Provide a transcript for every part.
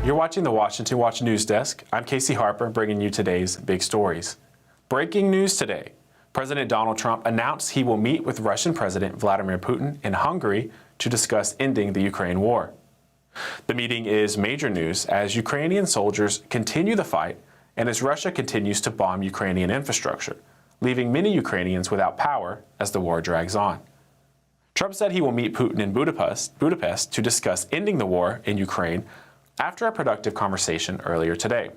You're watching the Washington Watch News Desk. I'm Casey Harper, bringing you today's big stories. Breaking news today. President Donald Trump announced he will meet with Russian President Vladimir Putin in Hungary to discuss ending the Ukraine war. The meeting is major news as Ukrainian soldiers continue the fight and as Russia continues to bomb Ukrainian infrastructure, leaving many Ukrainians without power as the war drags on. Trump said he will meet Putin in Budapest to discuss ending the war in Ukraine after a productive conversation earlier today.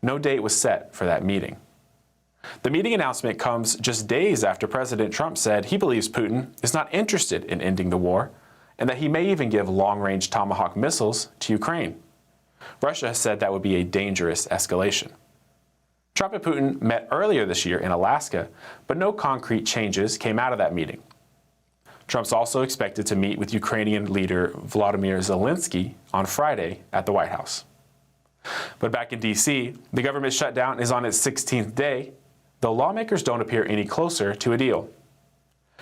No date was set for that meeting. The meeting announcement comes just days after President Trump said he believes Putin is not interested in ending the war and that he may even give long-range Tomahawk missiles to Ukraine. Russia has said that would be a dangerous escalation. Trump and Putin met earlier this year in Alaska, but no concrete changes came out of that meeting. Trump's also expected to meet with Ukrainian leader Volodymyr Zelensky on Friday at the White House. But back in D.C., the government shutdown is on its 16th day, though lawmakers don't appear any closer to a deal.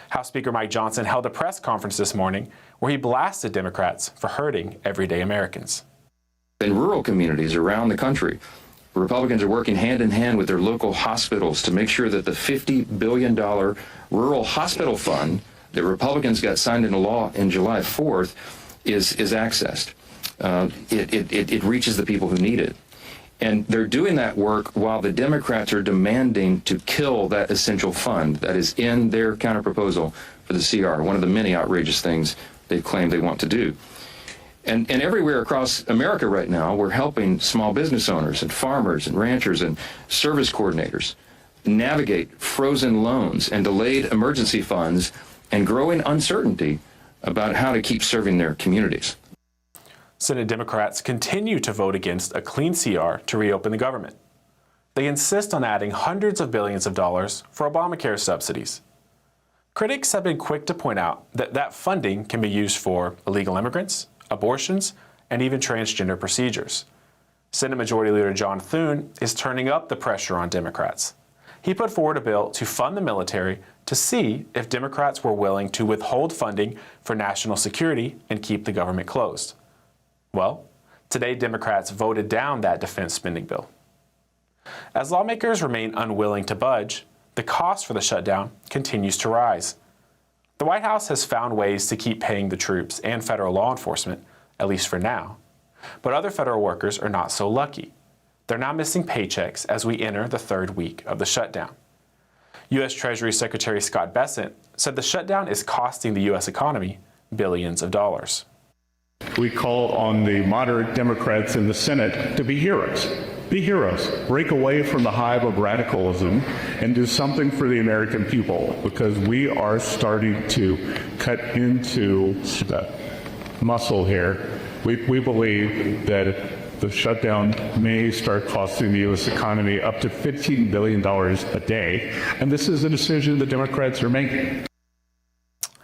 House Speaker Mike Johnson held a press conference this morning where he blasted Democrats for hurting everyday Americans. In rural communities around the country, Republicans are working hand in hand with their local hospitals to make sure that the $50 billion rural hospital fund that Republicans got signed into law in July 4th is accessed. It reaches the people who need it. And they're doing that work while the Democrats are demanding to kill that essential fund that is in their counterproposal for the CR, one of the many outrageous things they claim they want to do. And everywhere across America right now, we're helping small business owners and farmers and ranchers and service coordinators navigate frozen loans and delayed emergency funds and growing uncertainty about how to keep serving their communities. Senate Democrats continue to vote against a clean CR to reopen the government. They insist on adding hundreds of billions of dollars for Obamacare subsidies. Critics have been quick to point out that funding can be used for illegal immigrants, abortions, and even transgender procedures. Senate Majority Leader John Thune is turning up the pressure on Democrats. He put forward a bill to fund the military to see if Democrats were willing to withhold funding for national security and keep the government closed. Well, today Democrats voted down that defense spending bill. As lawmakers remain unwilling to budge, the cost for the shutdown continues to rise. The White House has found ways to keep paying the troops and federal law enforcement, at least for now. But other federal workers are not so lucky. They're now missing paychecks as we enter the third week of the shutdown. U.S. Treasury Secretary Scott Bessent said the shutdown is costing the U.S. economy billions of dollars. We call on the moderate Democrats in the Senate to be heroes. Be heroes. Break away from the hive of radicalism and do something for the American people, because we are starting to cut into the muscle here. We believe that the shutdown may start costing the U.S. economy up to $15 billion a day, and this is a decision the Democrats are making.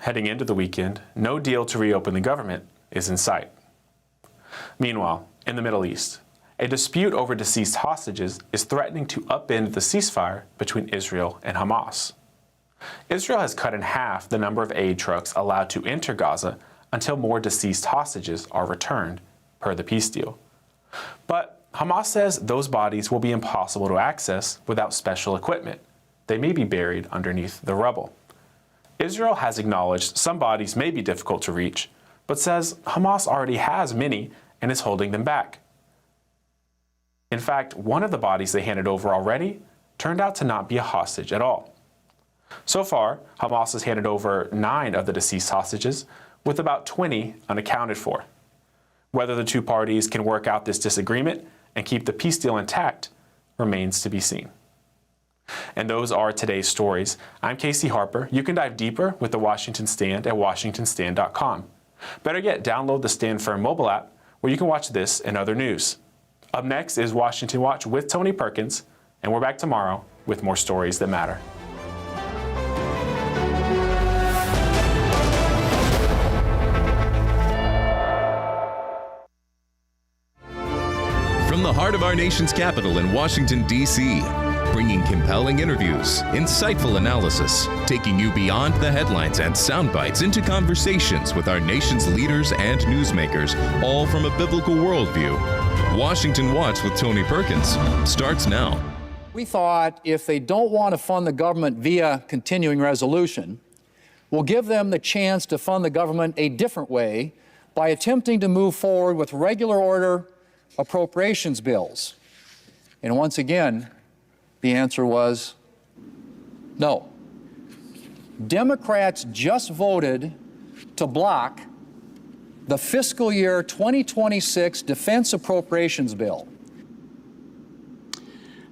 Heading into the weekend, no deal to reopen the government is in sight. Meanwhile, in the Middle East, a dispute over deceased hostages is threatening to upend the ceasefire between Israel and Hamas. Israel has cut in half the number of aid trucks allowed to enter Gaza until more deceased hostages are returned, per the peace deal. But Hamas says those bodies will be impossible to access without special equipment. They may be buried underneath the rubble. Israel has acknowledged some bodies may be difficult to reach, but says Hamas already has many and is holding them back. In fact, one of the bodies they handed over already turned out to not be a hostage at all. So far, Hamas has handed over 9 of the deceased hostages, with about 20 unaccounted for. Whether the two parties can work out this disagreement and keep the peace deal intact remains to be seen. And those are today's stories. I'm Casey Harper. You can dive deeper with the Washington Stand at washingtonstand.com. Better yet, download the Stand Firm mobile app where you can watch this and other news. Up next is Washington Watch with Tony Perkins, and we're back tomorrow with more stories that matter. From the heart of our nation's capital in Washington, D.C., bringing compelling interviews, insightful analysis, taking you beyond the headlines and sound bites into conversations with our nation's leaders and newsmakers, all from a biblical worldview. Washington Watch with Tony Perkins starts now. We thought if they don't want to fund the government via continuing resolution, we'll give them the chance to fund the government a different way by attempting to move forward with regular order appropriations bills. And once again, the answer was no. Democrats just voted to block the fiscal year 2026 defense appropriations bill.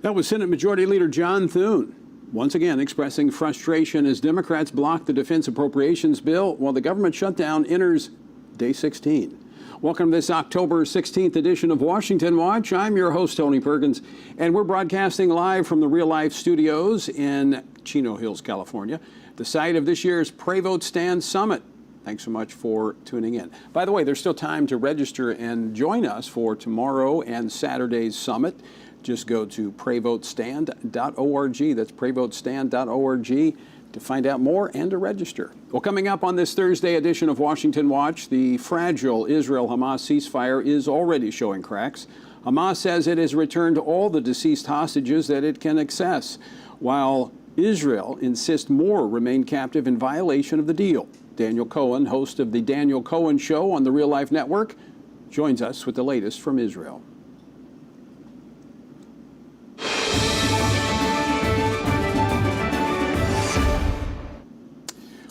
That was Senate Majority Leader John Thune, once again expressing frustration as Democrats block the defense appropriations bill while the government shutdown enters day 16. Welcome to this October 16th edition of Washington Watch. I'm your host, Tony Perkins, and we're broadcasting live from the Real Life Studios in Chino Hills, California, the site of this year's Pray Vote Stand Summit. Thanks so much for tuning in. By the way, there's still time to register and join us for tomorrow and Saturday's summit. Just go to prayvotestand.org. That's prayvotestand.org to find out more and to register. Well, coming up on this Thursday edition of Washington Watch, the fragile Israel-Hamas ceasefire is already showing cracks. Hamas says it has returned all the deceased hostages that it can access, while Israel insists more remain captive in violation of the deal. Daniel Cohen, host of The Daniel Cohen Show on the Real Life Network, joins us with the latest from Israel.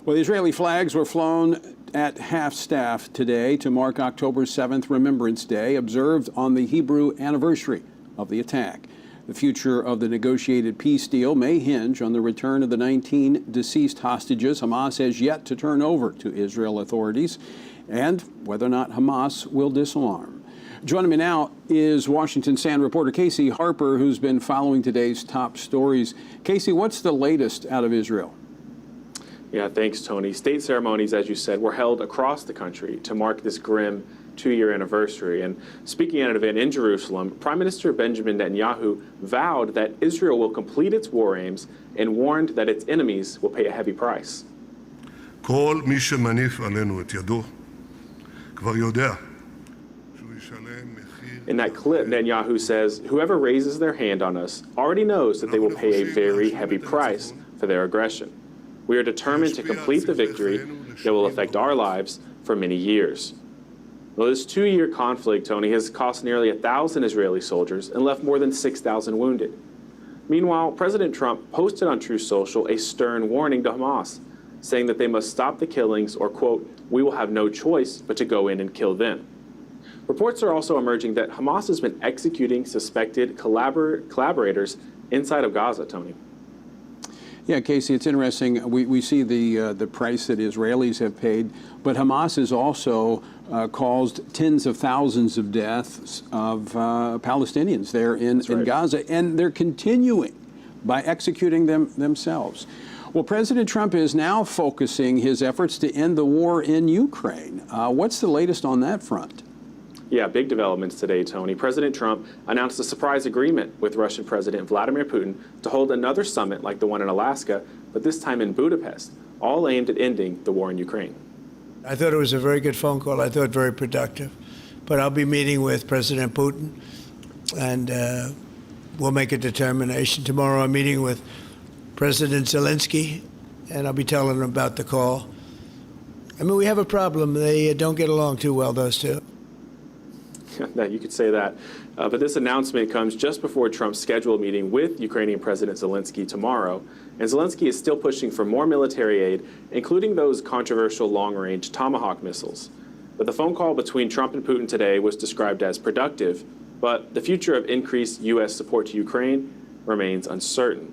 Well, the Israeli flags were flown at half-staff today to mark October 7th, Remembrance Day, observed on the Hebrew anniversary of the attack. The future of the negotiated peace deal may hinge on the return of the 19 deceased hostages Hamas has yet to turn over to Israel authorities, and whether or not Hamas will disarm. Joining me now is Washington Stand reporter Casey Harper, who's been following today's top stories. Casey, what's the latest out of Israel? Yeah, thanks, Tony. State ceremonies, as you said, were held across the country to mark this grim two-year anniversary. And speaking at an event in Jerusalem, Prime Minister Benjamin Netanyahu vowed that Israel will complete its war aims and warned that its enemies will pay a heavy price. כל מי שמניף עלינו את ידו כבר יודע שהוא ישלם מחיר. In that clip, Netanyahu says, whoever raises their hand on us already knows that they will pay a very heavy price for their aggression. We are determined to complete the victory that will affect our lives for many years. Well, this two-year conflict, Tony, has cost nearly 1,000 Israeli soldiers and left more than 6,000 wounded. Meanwhile, President Trump posted on Truth Social a stern warning to Hamas, saying that they must stop the killings or, quote, we will have no choice but to go in and kill them. Reports are also emerging that Hamas has been executing suspected collaborators inside of Gaza, Tony. Yeah, Casey, it's interesting. We see the price that Israelis have paid, but Hamas has also caused tens of thousands of deaths of Palestinians there in Gaza, and they're continuing by executing them themselves. Well, President Trump is now focusing his efforts to end the war in Ukraine. What's the latest on that front? Yeah, big developments today, Tony. President Trump announced a surprise agreement with Russian President Vladimir Putin to hold another summit like the one in Alaska, but this time in Budapest, all aimed at ending the war in Ukraine. I thought it was a very good phone call. I thought very productive. But I'll be meeting with President Putin, and we'll make a determination. Tomorrow I'm meeting with President Zelensky, and I'll be telling him about the call. I mean, we have a problem. They don't get along too well, those two. That you could say that. But this announcement comes just before Trump's scheduled meeting with Ukrainian President Zelensky tomorrow. And Zelensky is still pushing for more military aid, including those controversial long-range Tomahawk missiles. But the phone call between Trump and Putin today was described as productive, but the future of increased U.S. support to Ukraine remains uncertain.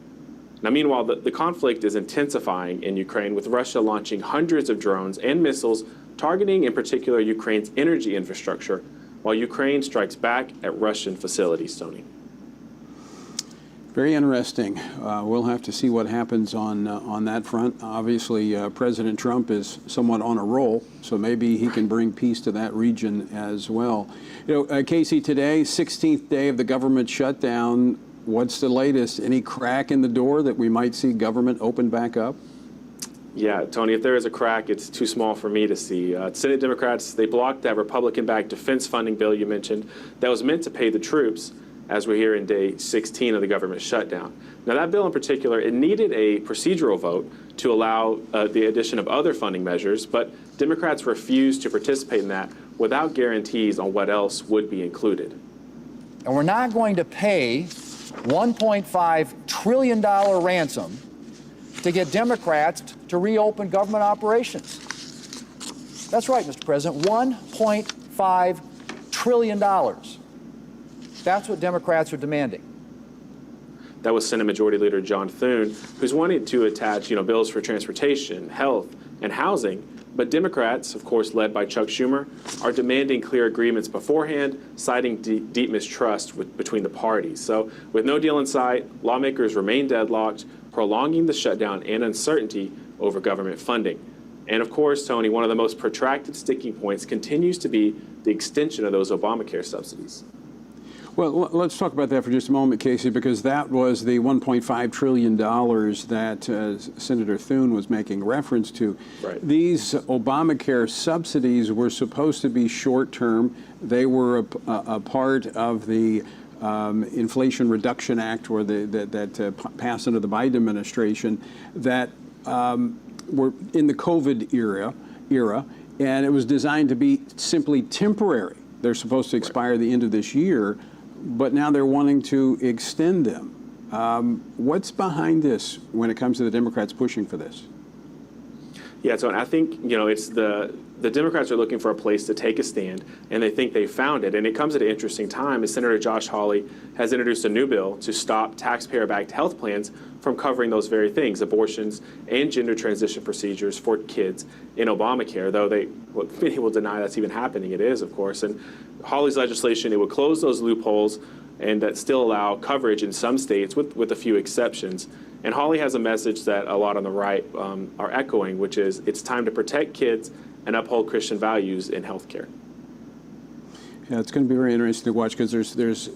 Now, meanwhile, the conflict is intensifying in Ukraine, with Russia launching hundreds of drones and missiles targeting, in particular, Ukraine's energy infrastructure, while Ukraine strikes back at Russian facilities, Tony. Very interesting. We'll have to see what happens on that front. Obviously, President Trump is somewhat on a roll, so maybe he can bring peace to that region as well. You know, Casey, today, 16th day of the government shutdown. what's the latest? Any crack in the door that we might see government open back up? Yeah, Tony, if there is a crack, it's too small for me to see. Senate Democrats, they blocked that Republican-backed defense funding bill you mentioned that was meant to pay the troops as we're here in day 16 of the government shutdown. Now, that bill in particular, it needed a procedural vote to allow the addition of other funding measures, but Democrats refused to participate in that without guarantees on what else would be included. And we're not going to pay $1.5 trillion ransom to get Democrats to reopen government operations. That's right, Mr. President, $1.5 trillion. That's what Democrats are demanding. That was Senate Majority Leader John Thune, who's wanting to attach, bills for transportation, health, and housing. But Democrats, of course, led by Chuck Schumer, are demanding clear agreements beforehand, citing deep mistrust between the parties. So with no deal in sight, lawmakers remain deadlocked, prolonging the shutdown and uncertainty over government funding. And of course, Tony, one of the most protracted sticking points continues to be the extension of those Obamacare subsidies. Well, let's talk about that for just a moment, Casey, because that was the $1.5 trillion that Senator Thune was making reference to. Right. These Obamacare subsidies were supposed to be short-term. They were a part of the Inflation Reduction Act, or that passed under the Biden administration, that were in the COVID era, and it was designed to be simply temporary. They're supposed to expire the end of this year, but now they're wanting to extend them. What's behind this when it comes to the Democrats pushing for this? Yeah, so I think, it's the Democrats are looking for a place to take a stand, and they think they found it. And it comes at an interesting time as Senator Josh Hawley has introduced a new bill to stop taxpayer-backed health plans from covering those very things, abortions and gender transition procedures for kids in Obamacare, though many will deny that's even happening. It is, of course. And Hawley's legislation, it would close those loopholes and that still allow coverage in some states with a few exceptions. And Hawley has a message that a lot on the right are echoing, which is it's time to protect kids and uphold Christian values in healthcare. Yeah, it's going to be very interesting to watch because there's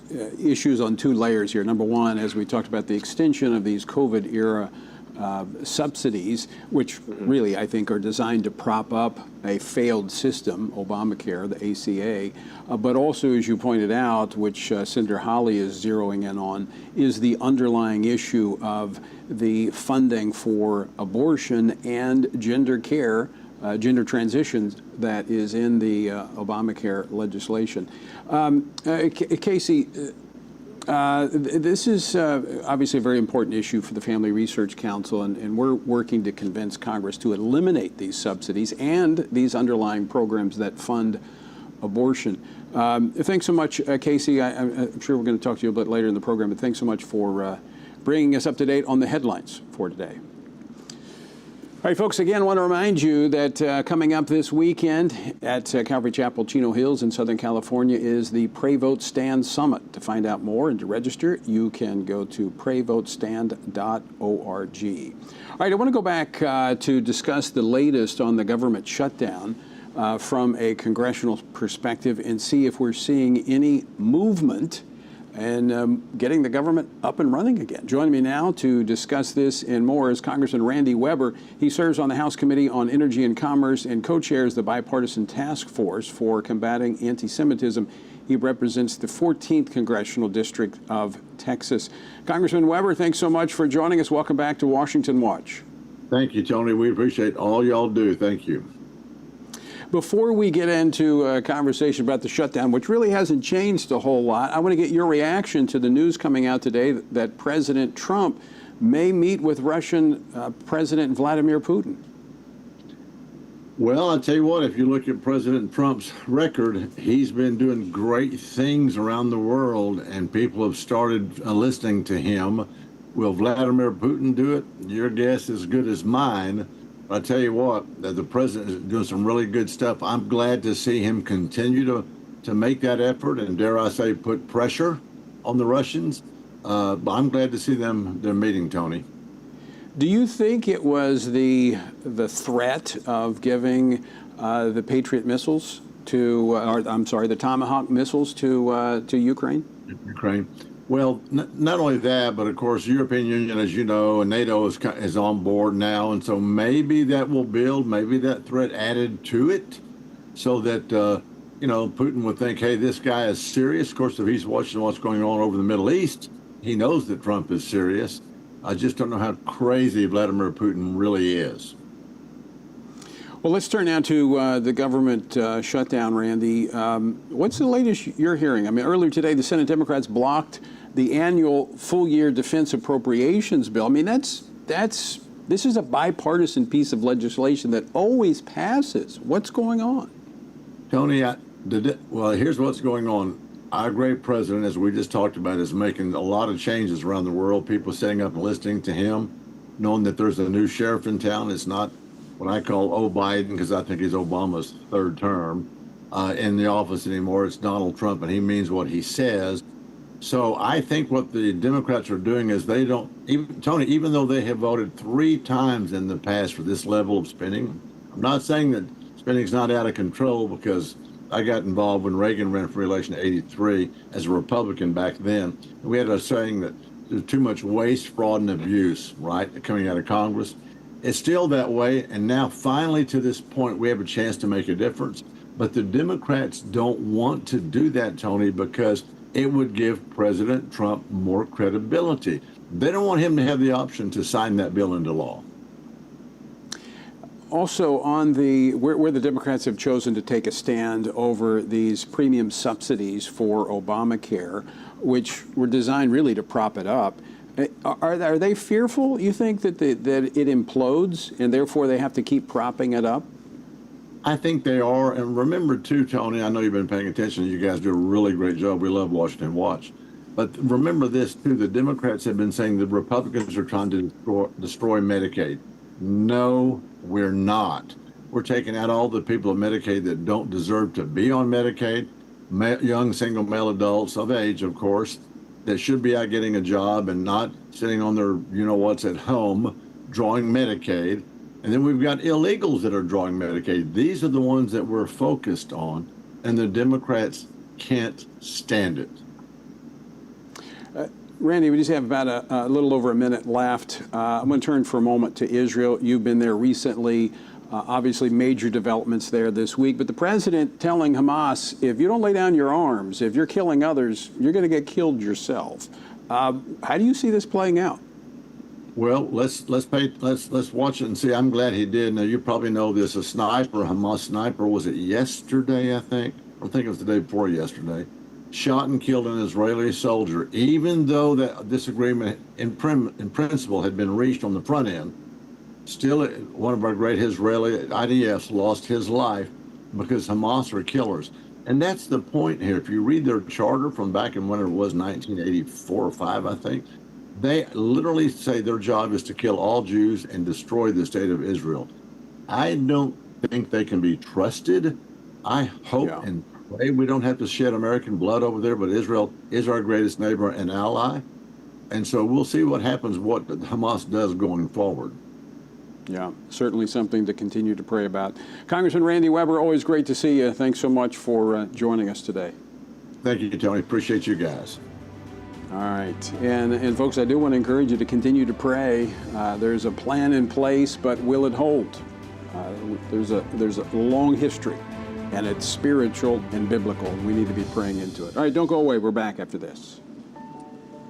issues on two layers here. Number one, as we talked about, the extension of these COVID era subsidies, which really I think are designed to prop up a failed system, Obamacare, the ACA, but also, as you pointed out, which Senator Hawley is zeroing in on, is the underlying issue of the funding for abortion and gender care, gender transitions that is in the Obamacare legislation. Casey, this is obviously a very important issue for the Family Research Council, and we're working to convince Congress to eliminate these subsidies and these underlying programs that fund abortion. Thanks so much, Casey. I'm sure we're going to talk to you a bit later in the program, but thanks so much for bringing us up to date on the headlines for today. All right, folks, again, I want to remind you that coming up this weekend at Calvary Chapel, Chino Hills in Southern California is the Pray Vote Stand Summit. To find out more and to register, you can go to prayvotestand.org. All right, I want to go back to discuss the latest on the government shutdown from a congressional perspective and see if we're seeing any movement and getting the government up and running again. Joining me now to discuss this and more is Congressman Randy Weber. He serves on the House Committee on Energy and Commerce and co-chairs the Bipartisan Task Force for Combating Anti-Semitism. He represents the 14th Congressional District of Texas. Congressman Weber, thanks so much for joining us. Welcome back to Washington Watch. Thank you, Tony. We appreciate all y'all do. Thank you. Before we get into a conversation about the shutdown, which really hasn't changed a whole lot, I want to get your reaction to the news coming out today that President Trump may meet with Russian President Vladimir Putin. Well, I'll tell you what, if you look at President Trump's record, he's been doing great things around the world, and people have started listening to him. Will Vladimir Putin do it? Your guess is as good as mine. I tell you what, that the president is doing some really good stuff. I'm glad to see him continue to make that effort and, dare I say, put pressure on the Russians. But I'm glad to see their meeting, Tony. Do you think it was the threat of giving the Patriot missiles to, the Tomahawk missiles to Ukraine? Ukraine. Well, not only that, but of course, the European Union, as you know, and NATO is on board now. And so maybe that will build, maybe that threat added to it so that, Putin would think, hey, this guy is serious. Of course, if he's watching what's going on over the Middle East, he knows that Trump is serious. I just don't know how crazy Vladimir Putin really is. Well, let's turn now to the government shutdown, Randy. What's the latest you're hearing? I mean, earlier today, the Senate Democrats blocked the annual full-year defense appropriations bill. I mean, this is a bipartisan piece of legislation that always passes. What's going on? Tony, well, here's what's going on. Our great president, as we just talked about, is making a lot of changes around the world. People setting up and listening to him, knowing that there's a new sheriff in town. It's not what I call Biden, because I think he's Obama's third term in the office anymore. It's Donald Trump, and he means what he says. So I think what the Democrats are doing is they don't, even though they have voted 3 times in the past for this level of spending, I'm not saying that spending's not out of control, because I got involved when Reagan ran for re-election in '83 as a Republican back then. And we had a saying that there's too much waste, fraud, and abuse, right, coming out of Congress. It's still that way, and now finally to this point we have a chance to make a difference. But the Democrats don't want to do that, Tony, because it would give President Trump more credibility. They don't want him to have the option to sign that bill into law. Also, on where the Democrats have chosen to take a stand over these premium subsidies for Obamacare, which were designed really to prop it up, are they fearful, you think, that it implodes and therefore they have to keep propping it up? I think they are. And remember, too, Tony, I know you've been paying attention. You guys do a really great job. We love Washington Watch. But remember this, too. The Democrats have been saying the Republicans are trying to destroy Medicaid. No, we're not. We're taking out all the people of Medicaid that don't deserve to be on Medicaid, young single male adults of age, of course, that should be out getting a job and not sitting on their you-know-what's at home drawing Medicaid. And then we've got illegals that are drawing Medicaid. These are the ones that we're focused on, and the Democrats can't stand it. Randy, we just have about a little over a minute left. I'm going to turn for a moment to Israel. You've been there recently. Obviously, major developments there this week. But the president telling Hamas, if you don't lay down your arms, if you're killing others, you're going to get killed yourself. How do you see this playing out? Well, let's watch it and see. I'm glad he did. Now, you probably know this. A sniper, a Hamas sniper, was it yesterday, I think? I think it was the day before yesterday. Shot and killed an Israeli soldier, even though that disagreement in principle had been reached on the front end. Still, one of our great Israeli IDFs lost his life because Hamas are killers. And that's the point here. If you read their charter from back in when it was 1984 or 5, I think, they literally say their job is to kill all Jews and destroy the state of Israel. I don't think they can be trusted. I hope and pray we don't have to shed American blood over there, but Israel is our greatest neighbor and ally. And so we'll see what happens, what Hamas does going forward. Yeah, certainly something to continue to pray about. Congressman Randy Weber, always great to see you. Thanks so much for joining us today. Thank you, Tony. Appreciate you guys. All right. And folks, I do want to encourage you to continue to pray. There's a plan in place, but will it hold? There's a long history, and it's spiritual and biblical. We need to be praying into it. All right, don't go away. We're back after this.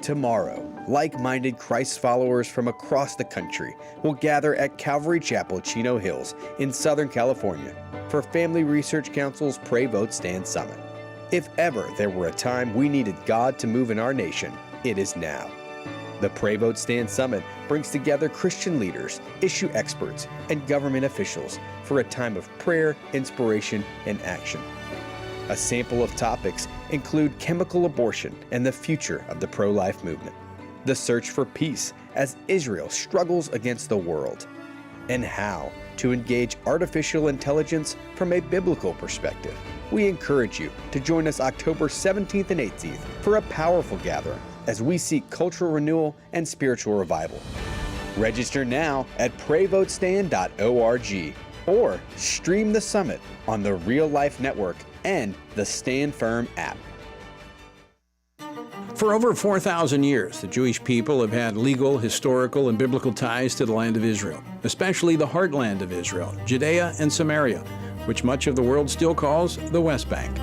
Tomorrow, like-minded Christ followers from across the country will gather at Calvary Chapel, Chino Hills in Southern California for Family Research Council's Pray, Vote, Stand Summit. If ever there were a time we needed God to move in our nation, it is now. The Pray, Vote, Stand Summit brings together Christian leaders, issue experts, and government officials for a time of prayer, inspiration, and action. A sample of topics include chemical abortion and the future of the pro-life movement, the search for peace as Israel struggles against the world, and how to engage artificial intelligence from a biblical perspective. We encourage you to join us October 17th and 18th for a powerful gathering as we seek cultural renewal and spiritual revival. Register now at PrayVoteStand.org or stream the summit on the Real Life Network and the Stand Firm app. For over 4,000 years, the Jewish people have had legal, historical, and biblical ties to the land of Israel, especially the heartland of Israel, Judea and Samaria, which much of the world still calls the West Bank.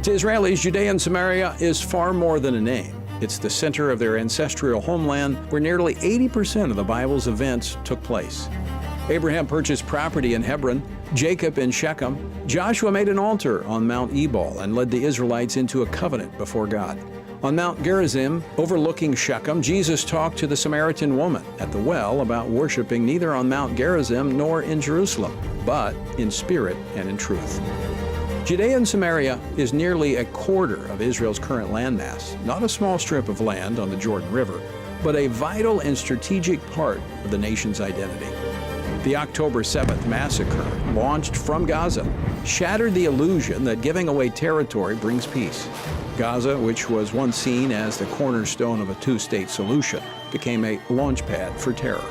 To Israelis, Judea and Samaria is far more than a name. It's the center of their ancestral homeland where nearly 80% of the Bible's events took place. Abraham purchased property in Hebron, Jacob in Shechem, Joshua made an altar on Mount Ebal and led the Israelites into a covenant before God. On Mount Gerizim, overlooking Shechem, Jesus talked to the Samaritan woman at the well about worshiping neither on Mount Gerizim nor in Jerusalem, but in spirit and in truth. Judea and Samaria is nearly a quarter of Israel's current landmass, not a small strip of land on the Jordan River, but a vital and strategic part of the nation's identity. The October 7th massacre, launched from Gaza, shattered the illusion that giving away territory brings peace. Gaza, which was once seen as the cornerstone of a two-state solution, became a launchpad for terror.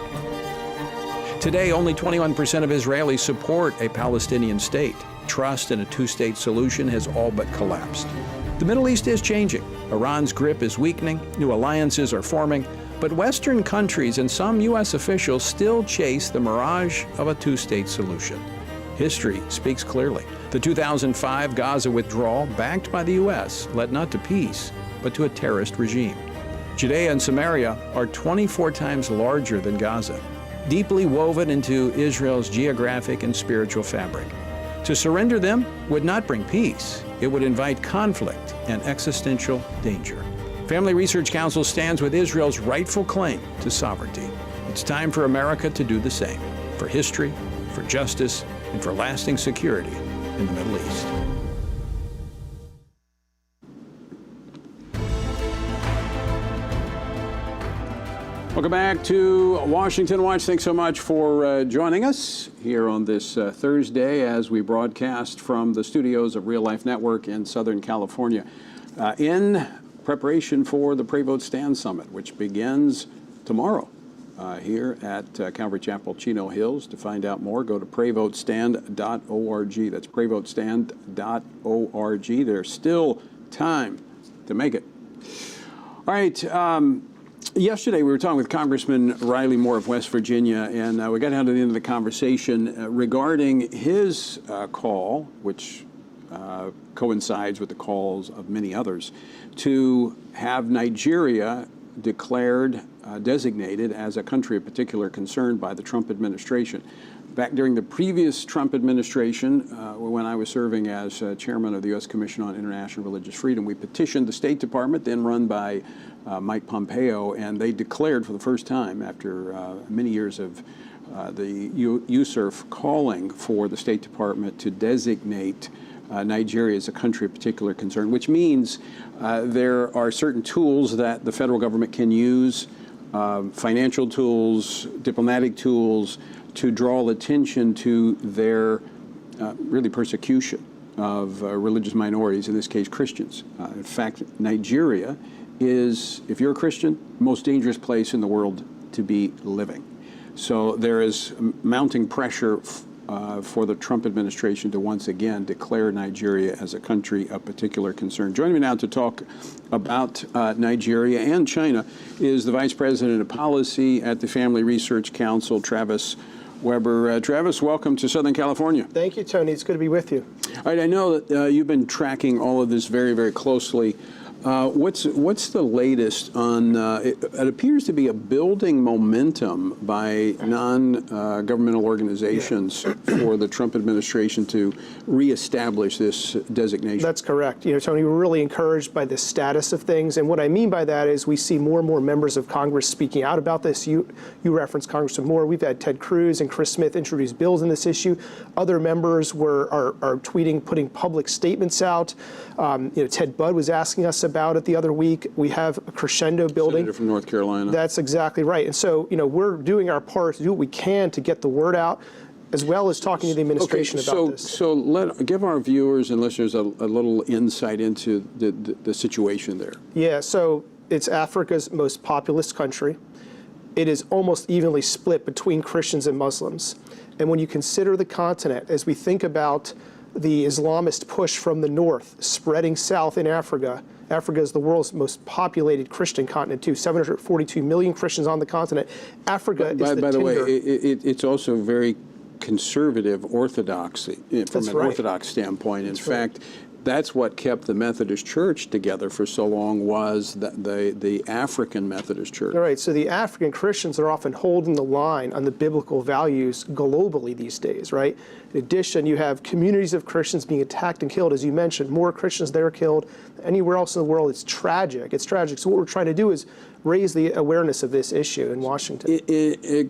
Today, only 21% of Israelis support a Palestinian state. Trust in a two-state solution has all but collapsed. The Middle East is changing. Iran's grip is weakening, new alliances are forming, but Western countries and some U.S. officials still chase the mirage of a two-state solution. History speaks clearly. The 2005 Gaza withdrawal, backed by the U.S., led not to peace, but to a terrorist regime. Judea and Samaria are 24 times larger than Gaza, deeply woven into Israel's geographic and spiritual fabric. To surrender them would not bring peace. It would invite conflict and existential danger. Family Research Council stands with Israel's rightful claim to sovereignty. It's time for America to do the same, for history, for justice, and for lasting security in the Middle East. Welcome back to Washington Watch. Thanks so much for joining us here on this Thursday as we broadcast from the studios of Real Life Network in Southern California in preparation for the Pray Vote Stand Summit, which begins tomorrow here at Calvary Chapel, Chino Hills. To find out more, go to prayvotestand.org. That's prayvotestand.org. There's still time to make it. All right. Yesterday, we were talking with Congressman Riley Moore of West Virginia, and we got down to the end of the conversation regarding his call, which coincides with the calls of many others, to have Nigeria declared, designated as a country of particular concern by the Trump administration. Back during the previous Trump administration, when I was serving as chairman of the U.S. Commission on International Religious Freedom, we petitioned the State Department, then run by Mike Pompeo, and they declared for the first time after many years of the USERF calling for the State Department to designate Nigeria as a country of particular concern, which means there are certain tools that the federal government can use, financial tools, diplomatic tools, to draw attention to their really persecution of religious minorities, in this case Christians. In fact, Nigeria is, if you're a Christian, the most dangerous place in the world to be living. So there is mounting pressure for the Trump administration to once again declare Nigeria as a country of particular concern. Joining me now to talk about Nigeria and China is the Vice President of Policy at the Family Research Council, Travis Weber. Travis, welcome to Southern California. Thank you, Tony. It's good to be with you. All right, I know that you've been tracking all of this very, very closely. What's the latest on, it appears to be a building momentum by non-governmental organizations for the Trump administration to reestablish this designation. That's correct. You know, Tony, we're really encouraged by the status of things. And what I mean by that is we see more and more members of Congress speaking out about this. You referenced Congressman Moore. We've had Ted Cruz and Chris Smith introduce bills in this issue. Other members are tweeting, putting public statements out. Ted Budd was asking us about it the other week. We have a crescendo building. Senator from North Carolina. That's exactly right. And so, we're doing our part to do what we can to get the word out, as well as talking to the administration about this. So give our viewers and listeners a little insight into the situation there. Yeah, so it's Africa's most populous country. It is almost evenly split between Christians and Muslims. And when you consider the continent, as we think about the Islamist push from the north spreading south in Africa, Africa is the world's most populated Christian continent, too. 742 million Christians on the continent. Africa is the By the way, tinder. it's also very conservative orthodoxy from That's an right. Orthodox standpoint. In That's right. fact, that's what kept the Methodist Church together for so long, was the African Methodist Church. All right, so the African Christians are often holding the line on the biblical values globally these days, right? In addition, you have communities of Christians being attacked and killed. As you mentioned, more Christians there killed than anywhere else in the world. It's tragic. It's tragic. So what we're trying to do is raise the awareness of this issue in Washington.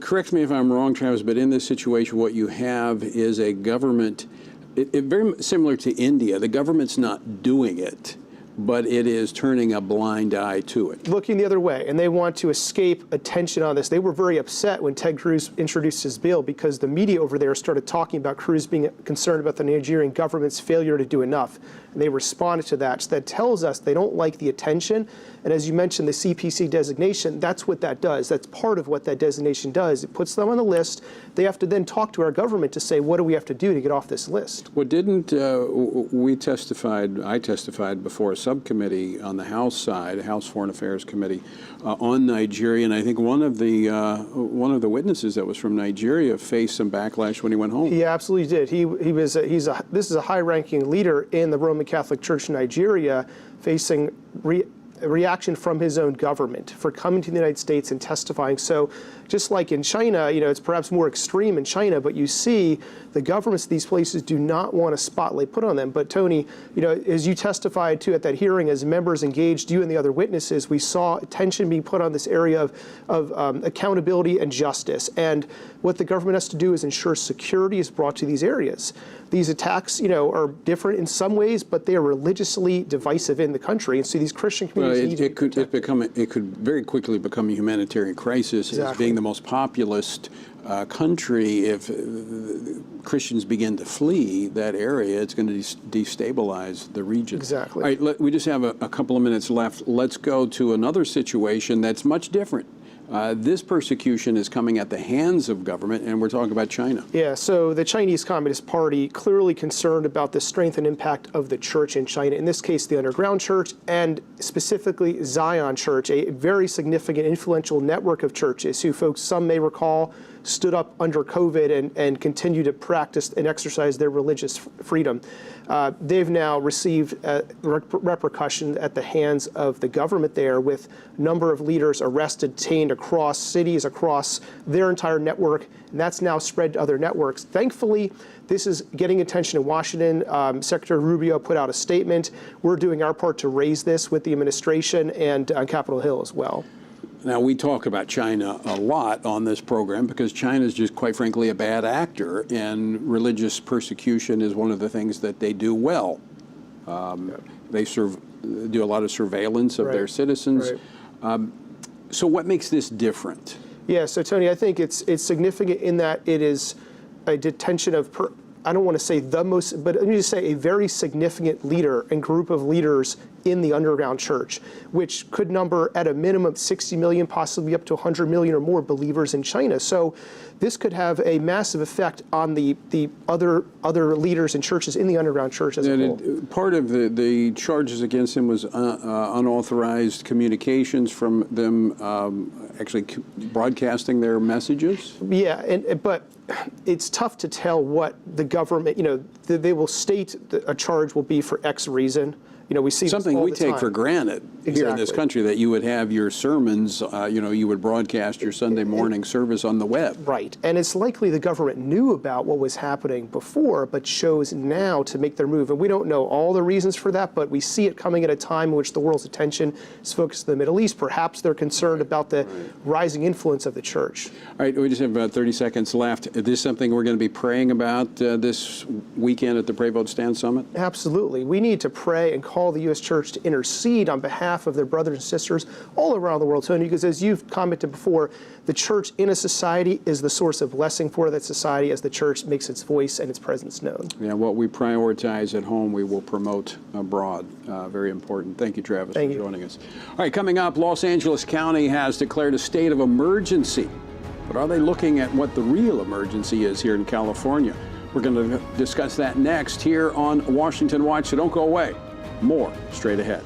Correct me if I'm wrong, Travis, but in this situation, what you have is a government, very similar to India. The government's not doing it, but it is turning a blind eye to it. Looking the other way, and they want to escape attention on this. They were very upset when Ted Cruz introduced his bill because the media over there started talking about Cruz being concerned about the Nigerian government's failure to do enough. And they responded to that. So that tells us they don't like the attention. And as you mentioned, the CPC designation, that's what that does. That's part of what that designation does. It puts them on the list. They have to then talk to our government to say, what do we have to do to get off this list? Well, I testified before a subcommittee on the House side, House Foreign Affairs Committee, on Nigeria, and I think one of the witnesses that was from Nigeria faced some backlash when he went home. He absolutely did. This is a high-ranking leader in the Roman Catholic Church in Nigeria, facing reaction from his own government for coming to the United States and testifying. So just like in China, it's perhaps more extreme in China, but you see the governments of these places do not want a spotlight put on them. But Tony, as you testified to at that hearing, as members engaged, you and the other witnesses, we saw attention being put on this area of accountability and justice. And what the government has to do is ensure security is brought to these areas. These attacks, are different in some ways, but they are religiously divisive in the country. And so these Christian communities it could very quickly become a humanitarian crisis. Exactly. As being the most populous country, if Christians begin to flee that area, it's going to destabilize the region. Exactly. All right, we just have a couple of minutes left. Let's go to another situation that's much different. This persecution is coming at the hands of government, and we're talking about China. Yeah, so the Chinese Communist Party clearly concerned about the strength and impact of the church in China, in this case the underground church, and specifically Zion Church, a very significant, influential network of churches who, folks, some may recall, stood up under COVID and continue to practice and exercise their religious freedom. They've now received repercussions at the hands of the government there, with a number of leaders arrested, detained across cities, across their entire network, and that's now spread to other networks. Thankfully, this is getting attention in Washington. Secretary Rubio put out a statement. We're doing our part to raise this with the administration and on Capitol Hill as well. Now, we talk about China a lot on this program because China is just, quite frankly, a bad actor, and religious persecution is one of the things that they do well. They do a lot of surveillance of their citizens. Right. So what makes this different? Yeah, so Tony, I think it's significant in that it is a detention of, I don't want to say the most, but let me just say a very significant leader and group of leaders in the underground church, which could number at a minimum 60 million, possibly up to 100 million or more believers in China. So this could have a massive effect on the other leaders and churches in the underground church as a whole. Part of the charges against him was unauthorized communications from them actually broadcasting their messages? Yeah, but it's tough to tell what the government, they will state that a charge will be for X reason. We see something we take for granted here in this country, that you would have your sermons, you would broadcast your Sunday morning service on the web. Right. And it's likely the government knew about what was happening before, but chose now to make their move. And we don't know all the reasons for that, but we see it coming at a time in which the world's attention is focused on the Middle East. Perhaps they're concerned about the rising influence of the church. All right, we just have about 30 seconds left. Is this something we're going to be praying about this weekend at the Pray Vote Stand Summit? Absolutely. We need to pray and call the U.S. Church to intercede on behalf of their brothers and sisters all around the world, Tony, because as you've commented before, the church in a society is the source of blessing for that society as the church makes its voice and its presence known. Yeah, what we prioritize at home, we will promote abroad. Very important. Thank you, Travis, for joining us. All right, coming up, Los Angeles County has declared a state of emergency. But are they looking at what the real emergency is here in California? We're going to discuss that next here on Washington Watch, so don't go away. More straight ahead.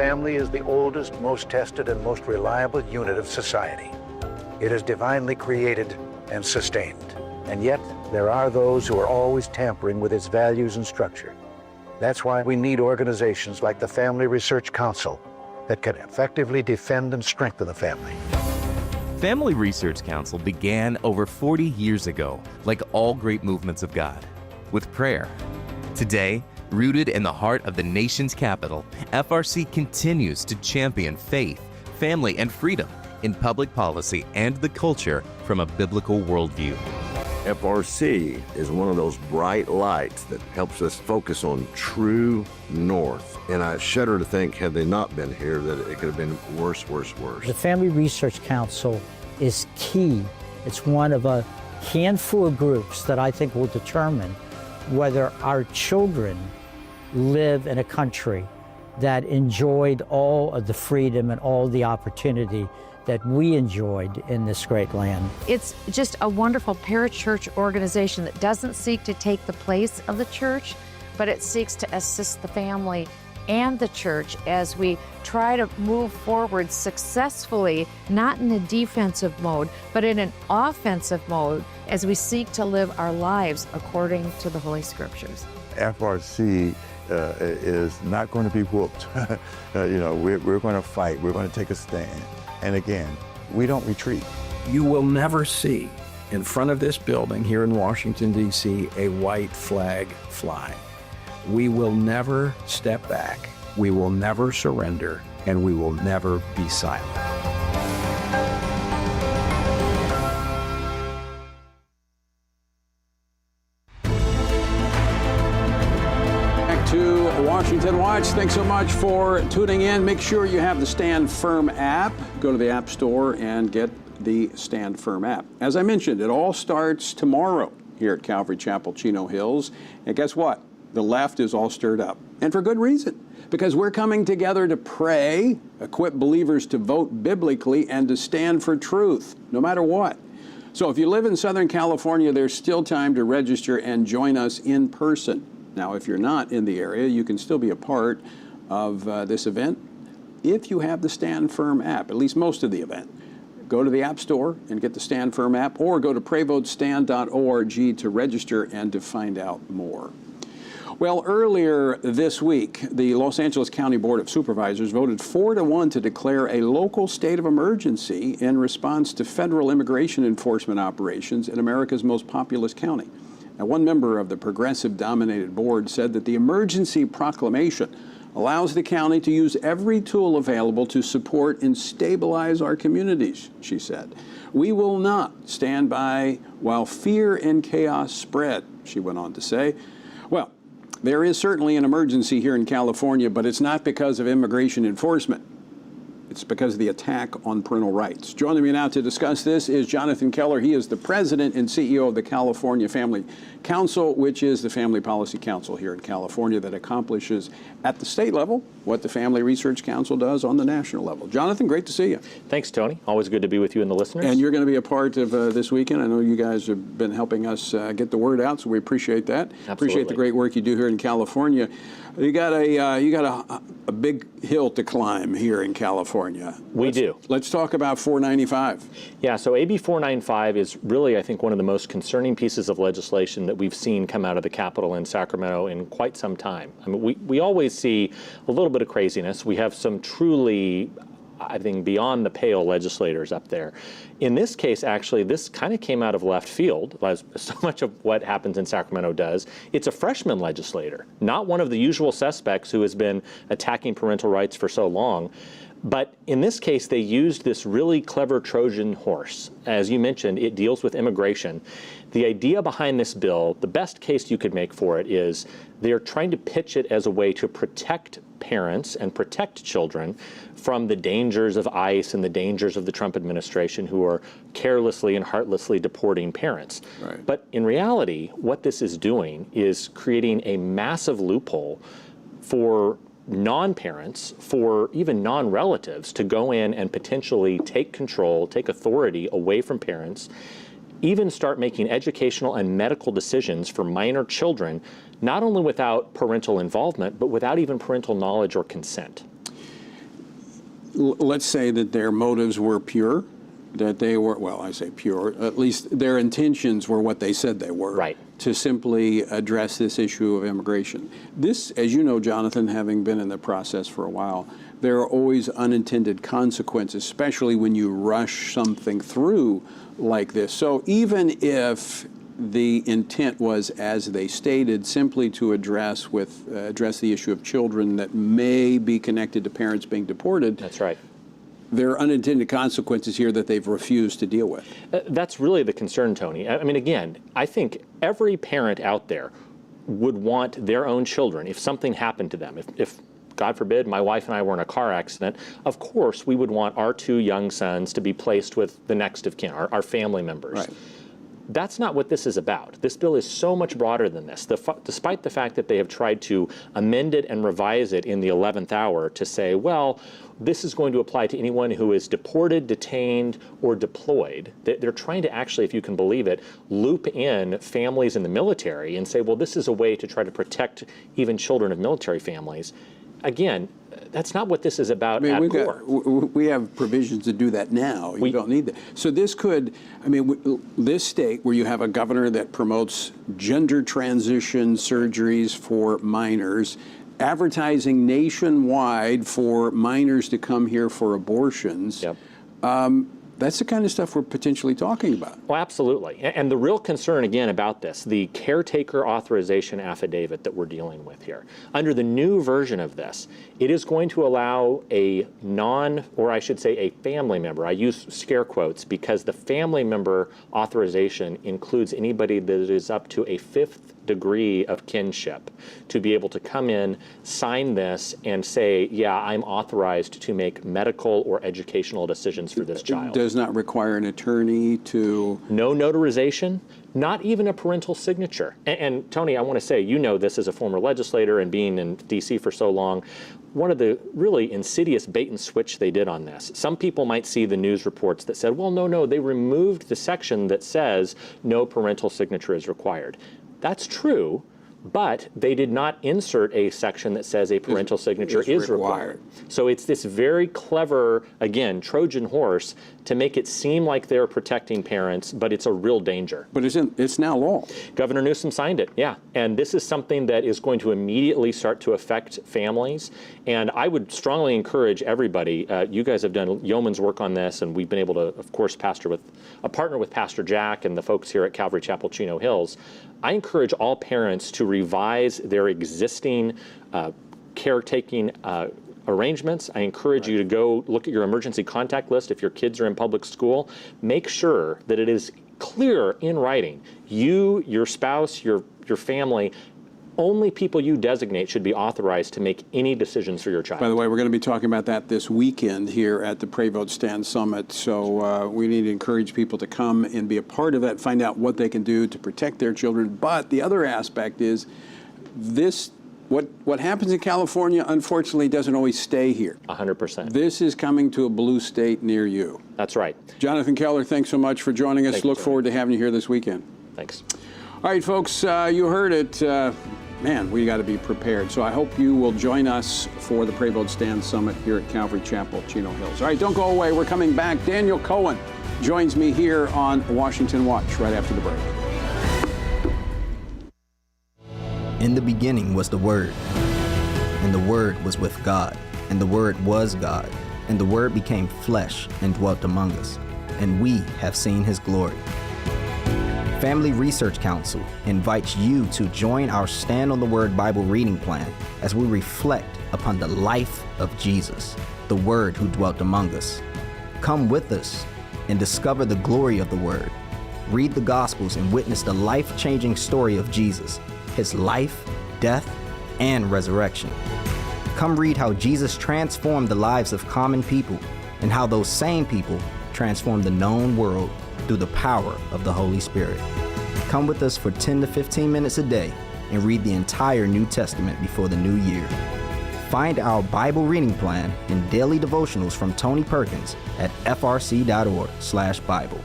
family is the oldest, most tested, and most reliable unit of society. It is divinely created and sustained. And yet, there are those who are always tampering with its values and structure. That's why we need organizations like the Family Research Council that can effectively defend and strengthen the family. Family Research Council began over 40 years ago, like all great movements of God, with prayer. Today, rooted in the heart of the nation's capital, FRC continues to champion faith, family, and freedom in public policy and the culture from a biblical worldview. FRC is one of those bright lights that helps us focus on true north. And I shudder to think, had they not been here, that it could have been worse. The Family Research Council is key. It's one of a handful of groups that I think will determine whether our children live in a country that enjoyed all of the freedom and all the opportunity that we enjoyed in this great land. It's just a wonderful parachurch organization that doesn't seek to take the place of the church, but it seeks to assist the family and the church as we try to move forward successfully, not in a defensive mode, but in an offensive mode as we seek to live our lives according to the Holy Scriptures. FRC is not going to be whooped. We're going to fight. We're going to take a stand. And again, we don't retreat. You will never see in front of this building here in Washington, D.C., a white flag fly. We will never step back. We will never surrender, and we will never be silent. To Washington Watch. Thanks so much for tuning in. Make sure you have the Stand Firm app. Go to the App Store and get the Stand Firm app. As I mentioned, it all starts tomorrow here at Calvary Chapel, Chino Hills. And guess what? The left is all stirred up. And for good reason. Because we're coming together to pray, equip believers to vote biblically, and to stand for truth, no matter what. So if you live in Southern California, there's still time to register and join us in person. Now, if you're not in the area, you can still be a part of this event if you have the Stand Firm app, at least most of the event. Go to the App Store and get the Stand Firm app, or go to prayvotestand.org to register and to find out more. Well, earlier this week, the Los Angeles County Board of Supervisors voted 4-1 to declare a local state of emergency in response to federal immigration enforcement operations in America's most populous county. Now, one member of the progressive-dominated board said that the emergency proclamation allows the county to use every tool available to support and stabilize our communities, she said. We will not stand by while fear and chaos spread, she went on to say. Well, there is certainly an emergency here in California, but it's not because of immigration enforcement. It's because of the attack on parental rights. Joining me now to discuss this is Jonathan Keller. He is the president and CEO of the California Family Council, which is the family policy council here in California that accomplishes at the state level what the Family Research Council does on the national level. Jonathan, great to see you. Thanks, Tony. Always good to be with you and the listeners. And you're going to be a part of this weekend. I know you guys have been helping us get the word out, so we appreciate that. Absolutely. Appreciate the great work you do here in California. You got a big hill to climb here in California. We do. Let's talk about 495. Yeah, so AB 495 is really, I think, one of the most concerning pieces of legislation that we've seen come out of the Capitol in Sacramento in quite some time. I mean, we always see a little bit of craziness. We have some truly, I think, beyond the pale legislators up there. In this case, actually, this kind of came out of left field, as so much of what happens in Sacramento does. It's a freshman legislator, not one of the usual suspects who has been attacking parental rights for so long. But in this case, they used this really clever Trojan horse. As you mentioned, it deals with immigration. The idea behind this bill, the best case you could make for it is they're trying to pitch it as a way to protect parents and protect children from the dangers of ICE and the dangers of the Trump administration, who are carelessly and heartlessly deporting parents. Right. But in reality, what this is doing is creating a massive loophole for non-parents, for even non-relatives, to go in and potentially take control, take authority away from parents, even start making educational and medical decisions for minor children, not only without parental involvement, but without even parental knowledge or consent. let's say that their motives were pure, that they were, well, I say pure, at least their intentions were what they said they were. Right. To simply address this issue of immigration. This, as you know, Jonathan, having been in the process for a while, there are always unintended consequences, especially when you rush something through like this. So even if the intent was, as they stated, simply to address the issue of children that may be connected to parents being deported. That's right. There are unintended consequences here that they've refused to deal with. That's really the concern, Tony. I mean, again, I think every parent out there would want their own children, if something happened to them, if God forbid, my wife and I were in a car accident, of course we would want our 2 young sons to be placed with the next of kin, our family members. Right. That's not what this is about. This bill is so much broader than this. Despite the fact that they have tried to amend it and revise it in the 11th hour to say, well, this is going to apply to anyone who is deported, detained, or deployed. They're trying to actually, if you can believe it, loop in families in the military and say, well, this is a way to try to protect even children of military families. Again, that's not what this is about at core. We have provisions to do that now. You don't need that. So this could, I mean, this state where you have a governor that promotes gender transition surgeries for minors, advertising nationwide for minors to come here for abortions. Yep. That's the kind of stuff we're potentially talking about. Well, absolutely. And the real concern, again, about this, the caretaker authorization affidavit that we're dealing with here, under the new version of this, it is going to allow a family member, I use scare quotes because the family member authorization includes anybody that is up to a 5th degree of kinship, to be able to come in, sign this, and say, yeah, I'm authorized to make medical or educational decisions for this child. It does not require an attorney to... No notarization, not even a parental signature. And Tony, I want to say, you know this as a former legislator and being in D.C. for so long, one of the really insidious bait and switch they did on this. Some people might see the news reports that said, well, no, they removed the section that says no parental signature is required. That's true, but they did not insert a section that says a parental signature is required. So it's this very clever, again, Trojan horse to make it seem like they're protecting parents, but it's a real danger. But it's now law. Governor Newsom signed it, yeah. And this is something that is going to immediately start to affect families. And I would strongly encourage everybody, you guys have done yeoman's work on this, and we've been able to, of course, partner with Pastor Jack and the folks here at Calvary Chapel Chino Hills. I encourage all parents to revise their existing caretaking arrangements. I encourage you to go look at your emergency contact list if your kids are in public school. Make sure that it is clear in writing. You, your spouse, your family, only people you designate should be authorized to make any decisions for your child. By the way, we're going to be talking about that this weekend here at the Pray Vote Stand Summit. So we need to encourage people to come and be a part of that, find out what they can do to protect their children. But the other aspect is this, what happens in California, unfortunately, doesn't always stay here. 100%. This is coming to a blue state near you. That's right. Jonathan Keller, thanks so much for joining us. Look forward to having you here this weekend. Thanks. All right, folks, you heard it. Man, we got to be prepared. So I hope you will join us for the Pray Vote Stand Summit here at Calvary Chapel, Chino Hills. All right, don't go away. We're coming back. Daniel Cohen joins me here on Washington Watch right after the break. In the beginning was the Word, and the Word was with God, and the Word was God, and the Word became flesh and dwelt among us, and we have seen his glory. Family Research Council invites you to join our Stand on the Word Bible reading plan as we reflect upon the life of Jesus, the Word who dwelt among us. Come with us and discover the glory of the Word. Read the Gospels and witness the life-changing story of Jesus, his life, death, and resurrection. Come read how Jesus transformed the lives of common people and how those same people transformed the known world through the power of the Holy Spirit. Come with us for 10 to 15 minutes a day and read the entire New Testament before the new year. Find our Bible reading plan and daily devotionals from Tony Perkins at frc.org/Bible.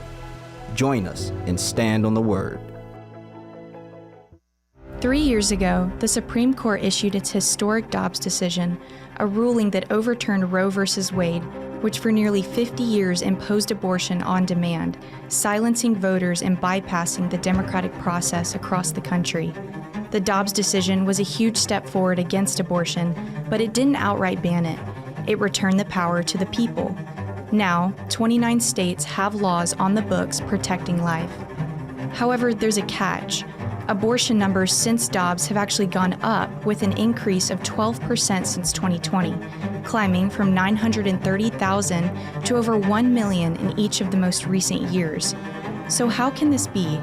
Join us and stand on the Word. 3 years ago, the Supreme Court issued its historic Dobbs decision, a ruling that overturned Roe v. Wade, which for nearly 50 years imposed abortion on demand, silencing voters and bypassing the democratic process across the country. The Dobbs decision was a huge step forward against abortion, but it didn't outright ban it. It returned the power to the people. Now, 29 states have laws on the books protecting life. However, there's a catch. Abortion numbers since Dobbs have actually gone up, with an increase of 12% since 2020, climbing from 930,000 to over 1 million in each of the most recent years. So how can this be?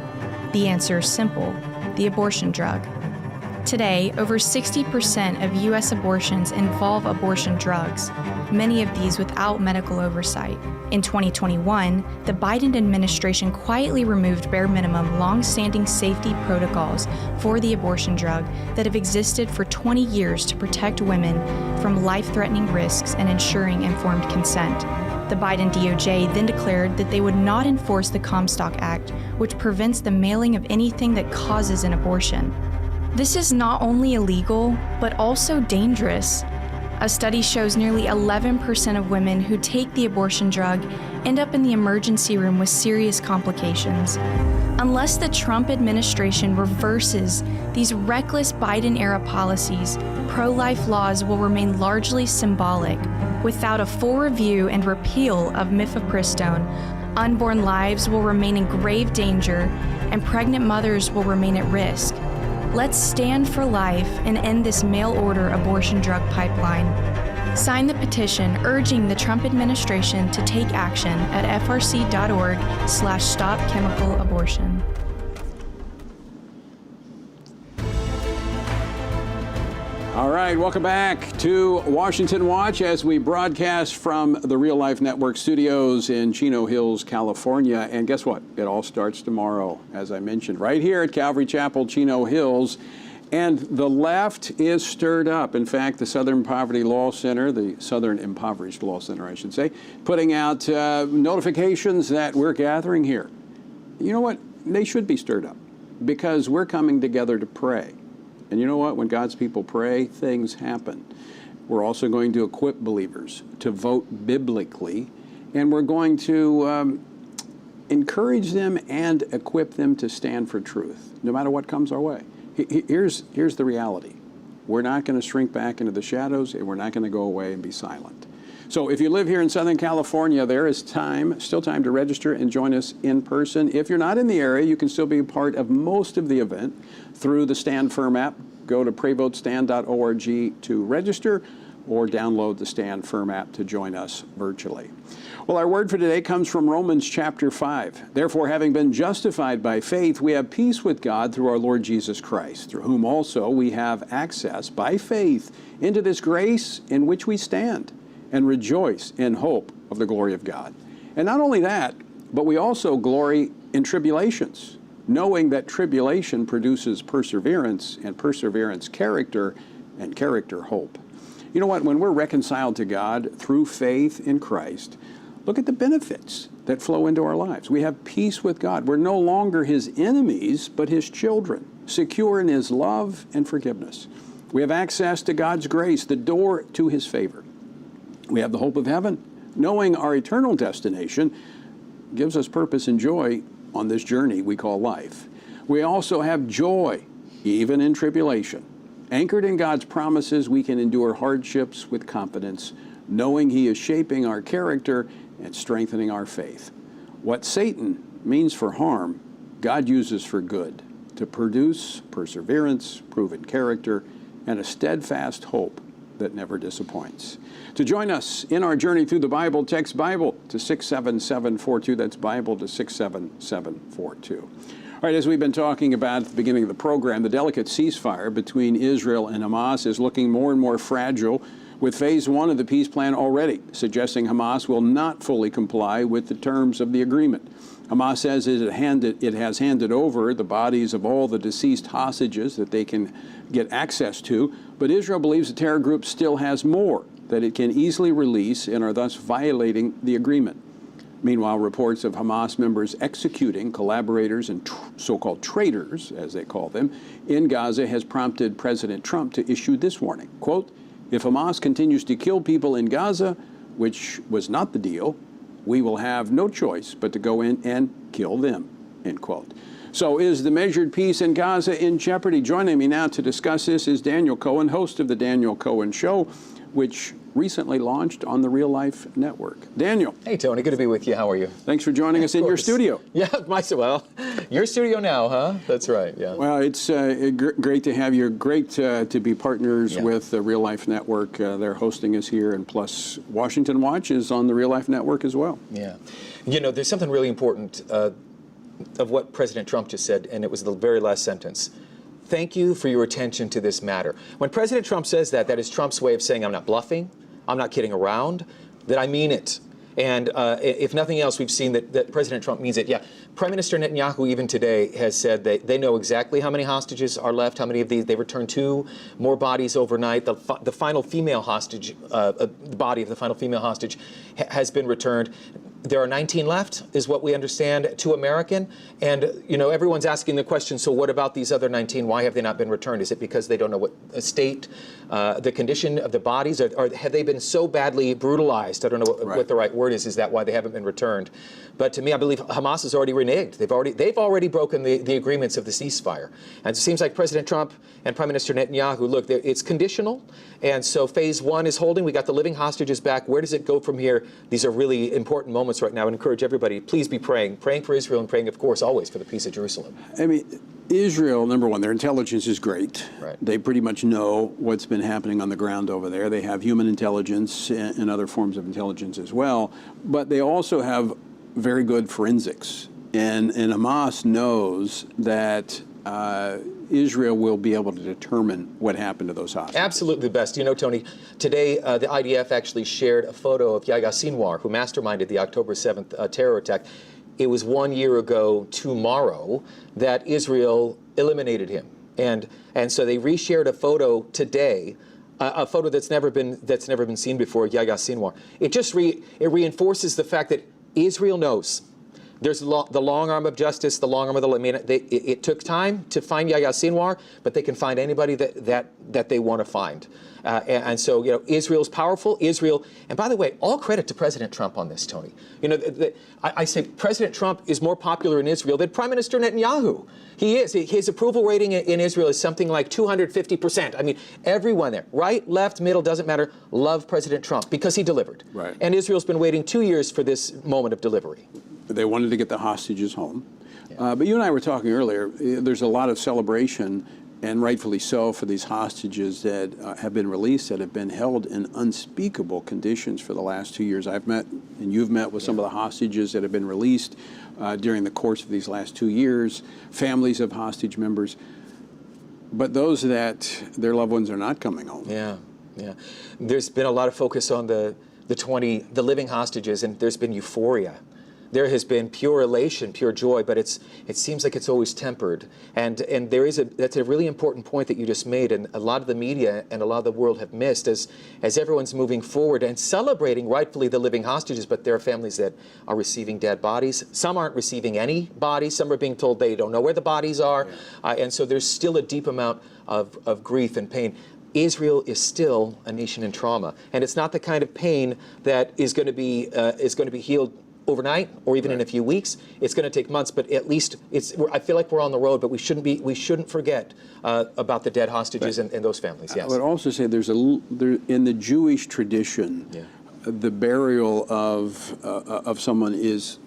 The answer is simple: the abortion drug. Today, over 60% of U.S. abortions involve abortion drugs, many of these without medical oversight. In 2021, the Biden administration quietly removed bare minimum long-standing safety protocols for the abortion drug that have existed for 20 years to protect women from life-threatening risks and ensuring informed consent. The Biden DOJ then declared that they would not enforce the Comstock Act, which prevents the mailing of anything that causes an abortion. This is not only illegal, but also dangerous. A study shows nearly 11% of women who take the abortion drug end up in the emergency room with serious complications. Unless the Trump administration reverses these reckless Biden-era policies, pro-life laws will remain largely symbolic. Without a full review and repeal of mifepristone, unborn lives will remain in grave danger, and pregnant mothers will remain at risk. Let's stand for life and end this mail-order abortion drug pipeline. Sign the petition urging the Trump administration to take action at frc.org/stopchemicalabortion. All right, welcome back to Washington Watch as we broadcast from the Real Life Network studios in Chino Hills, California. And guess what? It all starts tomorrow, as I mentioned, right here at Calvary Chapel, Chino Hills. And the left is stirred up. In fact, the Southern Poverty Law Center, the Southern Impoverished Law Center, I should say, putting out notifications that we're gathering here. You know what? They should be stirred up because we're coming together to pray. And you know what? When God's people pray, things happen. We're also going to equip believers to vote biblically, and we're going to encourage them and equip them to stand for truth, no matter what comes our way. Here's the reality. We're not going to shrink back into the shadows, and we're not going to go away and be silent. So if you live here in Southern California, there is still time to register and join us in person. If you're not in the area, you can still be a part of most of the event through the Stand Firm app. Go to prayvotestand.org to register or download the Stand Firm app to join us virtually. Well, our word for today comes from Romans chapter 5. Therefore, having been justified by faith, we have peace with God through our Lord Jesus Christ, through whom also we have access by faith into this grace in which we stand and rejoice in hope of the glory of God. And not only that, but we also glory in tribulations, knowing that tribulation produces perseverance, and perseverance character, and character hope. You know what? When we're reconciled to God through faith in Christ, look at the benefits that flow into our lives. We have peace with God. We're no longer His enemies, but His children, secure in His love and forgiveness. We have access to God's grace, the door to His favor. We have the hope of heaven. Knowing our eternal destination gives us purpose and joy on this journey we call life. We also have joy, even in tribulation. Anchored in God's promises, we can endure hardships with confidence, knowing He is shaping our character and strengthening our faith. What Satan means for harm, God uses for good, to produce perseverance, proven character, and a steadfast hope that never disappoints. To join us in our journey through the Bible, text Bible to 67742. That's Bible to 67742. All right, as we've been talking about at the beginning of the program, the delicate ceasefire between Israel and Hamas is looking more and more fragile, with phase one of the peace plan already suggesting Hamas will not fully comply with the terms of the agreement. Hamas says it has handed over the bodies of all the deceased hostages that they can get access to, but Israel believes the terror group still has more that it can easily release and are thus violating the agreement. Meanwhile, reports of Hamas members executing collaborators and so-called traitors, as they call them, in Gaza has prompted President Trump to issue this warning. Quote, "If Hamas continues to kill people in Gaza, which was not the deal, we will have no choice but to go in and kill them," end quote. So is the measured peace in Gaza in jeopardy? Joining me now to discuss this is Daniel Cohen, host of The Daniel Cohen Show, which recently launched on the Real Life Network. Daniel. Hey, Tony. Good to be with you. How are you? Thanks for joining us in your studio. Yeah, well, your studio now, huh? That's right, yeah. Well, it's great to have you. Great to be partners with the Real Life Network. They're hosting us here, and plus Washington Watch is on the Real Life Network as well. Yeah. You know, there's something really important of what President Trump just said, and it was the very last sentence. Thank you for your attention to this matter. When President Trump says that, that is Trump's way of saying I'm not bluffing, I'm not kidding around, that I mean it. And if nothing else, we've seen that President Trump means it. Yeah, Prime Minister Netanyahu even today has said that they know exactly how many hostages are left, how many of these. They returned 2 more bodies overnight. The final female hostage, the body of the final female hostage has been returned. There are 19 left, is what we understand, 2 American. And, you know, everyone's asking the question, so what about these other 19? Why have they not been returned? Is it because they don't know what state, the condition of the bodies, or have they been so badly brutalized? I don't know what the right word is. Is that why they haven't been returned? But to me, I believe Hamas has already reneged. They've already broken the agreements of the ceasefire. And it seems like President Trump and Prime Minister Netanyahu, look, it's conditional. And so phase 1 is holding. We got the living hostages back. Where does it go from here? These are really important moments right now. I encourage everybody, please be praying for Israel and praying, of course, always for the peace of Jerusalem. I mean, Israel, number one, their intelligence is great. Right. They pretty much know what's been happening on the ground over there. They have human intelligence and other forms of intelligence as well. But they also have very good forensics. And Hamas knows that Israel will be able to determine what happened to those hostages. Absolutely the best. You know, Tony, today the IDF actually shared a photo of Yahya Sinwar, who masterminded the October 7th terror attack. It was 1 year ago tomorrow that Israel eliminated him. And so they reshared a photo today, a photo that's never been seen before, Yahya Sinwar. It just reinforces the fact that Israel knows. There's the long arm of justice, the long arm of the law. I mean, it took time to find Yahya Sinwar, but they can find anybody that they want to find. And so, you know, Israel's powerful. Israel, and by the way, all credit to President Trump on this, Tony. You know, I say President Trump is more popular in Israel than Prime Minister Netanyahu. He is. His approval rating in Israel is something like 250%. I mean, everyone there, right, left, middle, doesn't matter, love President Trump because he delivered. Right. And Israel's been waiting 2 years for this moment of delivery. They wanted to get the hostages home. But you and I were talking earlier, there's a lot of celebration, and rightfully so, for these hostages that have been released, that have been held in unspeakable conditions for the last 2 years. I've met, and you've met with some of the hostages that have been released during the course of these last 2 years, families of hostage members. But those that their loved ones are not coming home. Yeah. There's been a lot of focus on the living hostages, and there's been euphoria. There has been pure elation, pure joy, but it seems like it's always tempered. And that's a really important point that you just made, and a lot of the media and a lot of the world have missed as everyone's moving forward and celebrating rightfully the living hostages, but there are families that are receiving dead bodies. Some aren't receiving any bodies. Some are being told they don't know where the bodies are. And so there's still a deep amount of grief and pain. Israel is still a nation in trauma, and it's not the kind of pain that is going to be healed overnight or even in a few weeks. It's going to take months, but at least I feel like we're on the road, but we shouldn't forget about the dead hostages and those families. Yes. I would also say in the Jewish tradition, the burial of someone is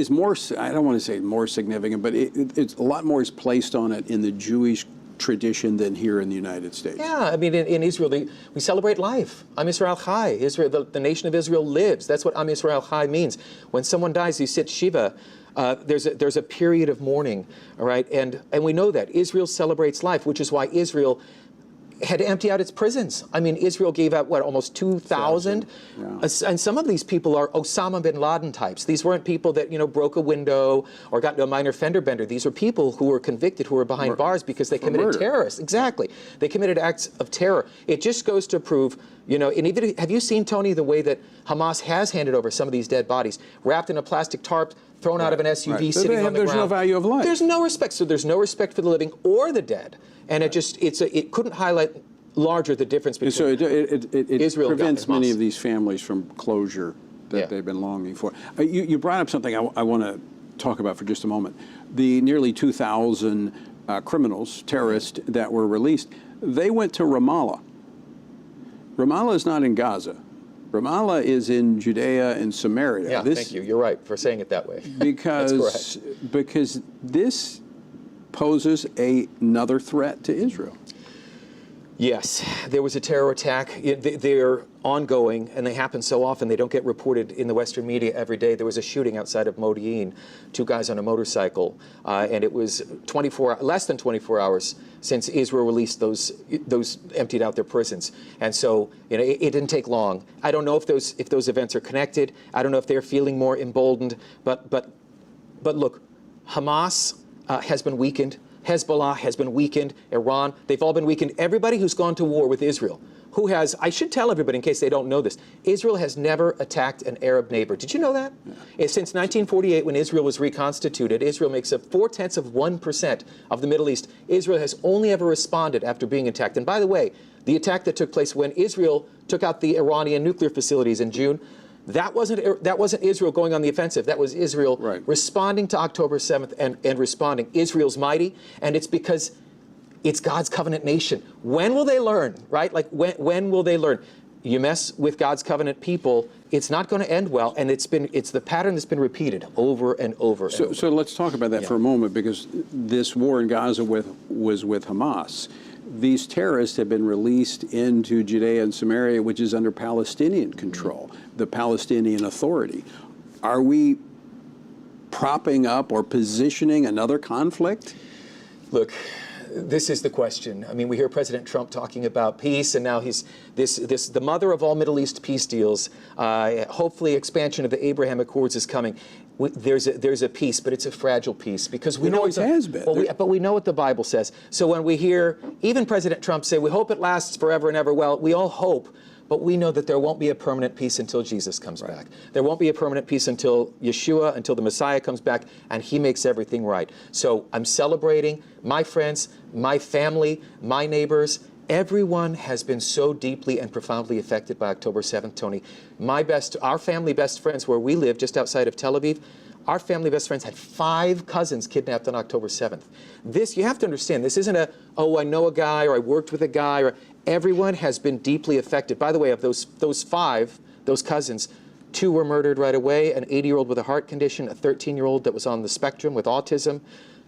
more, I don't want to say more significant, but it's a lot more is placed on it in the Jewish tradition than here in the United States. Yeah, I mean, in Israel, we celebrate life. Am Yisrael Chai. Israel, the nation of Israel lives. That's what Am Yisrael Chai means. When someone dies, you sit Shiva. There's a period of mourning, all right? And we know that. Israel celebrates life, which is why Israel had to empty out its prisons. I mean, Israel gave out, almost 2,000? And some of these people are Osama bin Laden types. These weren't people that, broke a window or got into a minor fender bender. These are people who were convicted, who were behind bars because they committed terrorists. Exactly. They committed acts of terror. It just goes to prove, You know, and even, have you seen, Tony, the way that Hamas has handed over some of these dead bodies, wrapped in a plastic tarp, thrown out of an SUV, sitting on the ground? There's no value of life. There's no respect. So there's no respect for the living or the dead. And it couldn't highlight larger the difference between so it Israel prevents and Hamas. many of these families from closure that they've been longing for. You brought up something I want to talk about for just a moment. The nearly 2,000 criminals, terrorists that were released, they went to Ramallah. Ramallah is not in Gaza. Ramallah is in Judea and Samaria. Yeah, thank you. You're right for saying it that way. Because this poses another threat to Israel. Yes, there was a terror attack. They're ongoing, and they happen so often they don't get reported in the Western media every day. There was a shooting outside of Modi'in, 2 guys on a motorcycle, and it was less than 24 hours since Israel released those emptied out their prisons. And so, you know, it didn't take long. I don't know if those events are connected. I don't know if they're feeling more emboldened. But look, Hamas has been weakened. Hezbollah has been weakened. Iran, they've all been weakened. Everybody who's gone to war with Israel, I should tell everybody in case they don't know this, Israel has never attacked an Arab neighbor. Did you know that? Yeah. Since 1948, when Israel was reconstituted, Israel makes up 0.4% of the Middle East. Israel has only ever responded after being attacked. And by the way, the attack that took place when Israel took out the Iranian nuclear facilities in June, that wasn't Israel going on the offensive. That was Israel responding to October 7th and responding. Israel's mighty, and it's because it's God's covenant nation. When will they learn, right? Like, when will they learn? You mess with God's covenant people, it's not going to end well, and it's the pattern that's been repeated over and over. So let's talk about that for a moment, because this war in Gaza was with Hamas. These terrorists have been released into Judea and Samaria, which is under Palestinian control, the Palestinian Authority. Are we propping up or positioning another conflict? Look, this is the question. I mean, we hear President Trump talking about peace, and now he's the mother of all Middle East peace deals. Hopefully, expansion of the Abraham Accords is coming. There's a peace, but it's a fragile peace because we know it has been. But we know what the Bible says. So when we hear even President Trump say, "We hope it lasts forever and ever," well, we all hope. But we know that there won't be a permanent peace until Jesus comes back. There won't be a permanent peace until Yeshua, until the Messiah comes back, and he makes everything right. So I'm celebrating my friends, my family, my neighbors. Everyone has been so deeply and profoundly affected by October 7th, Tony. Our family best friends, where we live just outside of Tel Aviv, our family best friends had 5 cousins kidnapped on October 7th. You have to understand, this isn't I know a guy, or I worked with a guy, everyone has been deeply affected. By the way, of those 5, those cousins, 2 were murdered right away, an 80-year-old with a heart condition, a 13-year-old that was on the spectrum with autism.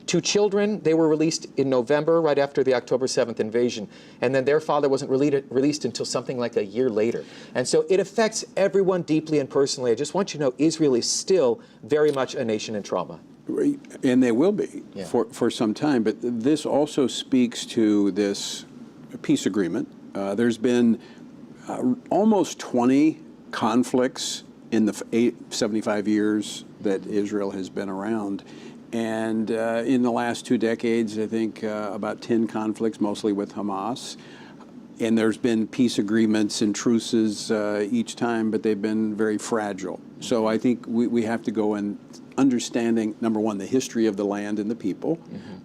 2 children, they were released in November, right after the October 7th invasion. And then their father wasn't released until something like a year later. And so it affects everyone deeply and personally. I just want you to know Israel is still very much a nation in trauma. And they will be for some time. But this also speaks to this peace agreement. There's been almost 20 conflicts in the 75 years that Israel has been around. And in the last 2 decades, I think about 10 conflicts, mostly with Hamas. And there's been peace agreements and truces each time, but they've been very fragile. So I think we have to go in understanding, number one, the history of the land and the people,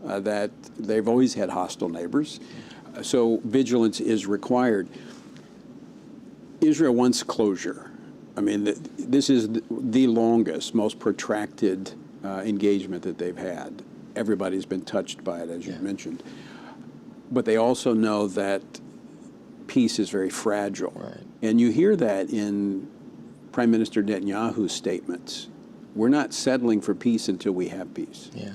that they've always had hostile neighbors. So vigilance is required. Israel wants closure. I mean, this is the longest, most protracted engagement that they've had. Everybody's been touched by it, as you mentioned. But they also know that peace is very fragile. Right. And you hear that in Prime Minister Netanyahu's statements. We're not settling for peace until we have peace. Yeah.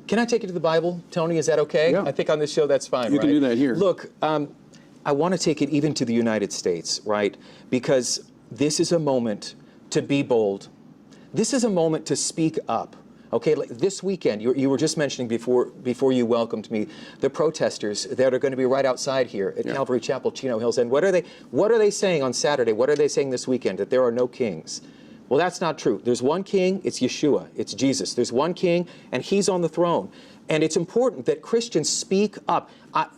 Can I take it to the Bible, Tony? Is that okay? Yeah. I think on this show that's fine, You can do that here. Look, I want to take it even to the United States, right? Because this is a moment to be bold. This is a moment to speak up. Okay, like this weekend, you were just mentioning before you welcomed me, the protesters that are going to be right outside here at Calvary Chapel, Chino Hills. And what are they saying on Saturday? What are they saying this weekend? That there are no kings. Well, that's not true. There's one king, it's Yeshua, it's Jesus. There's one king, and he's on the throne. And it's important that Christians speak up.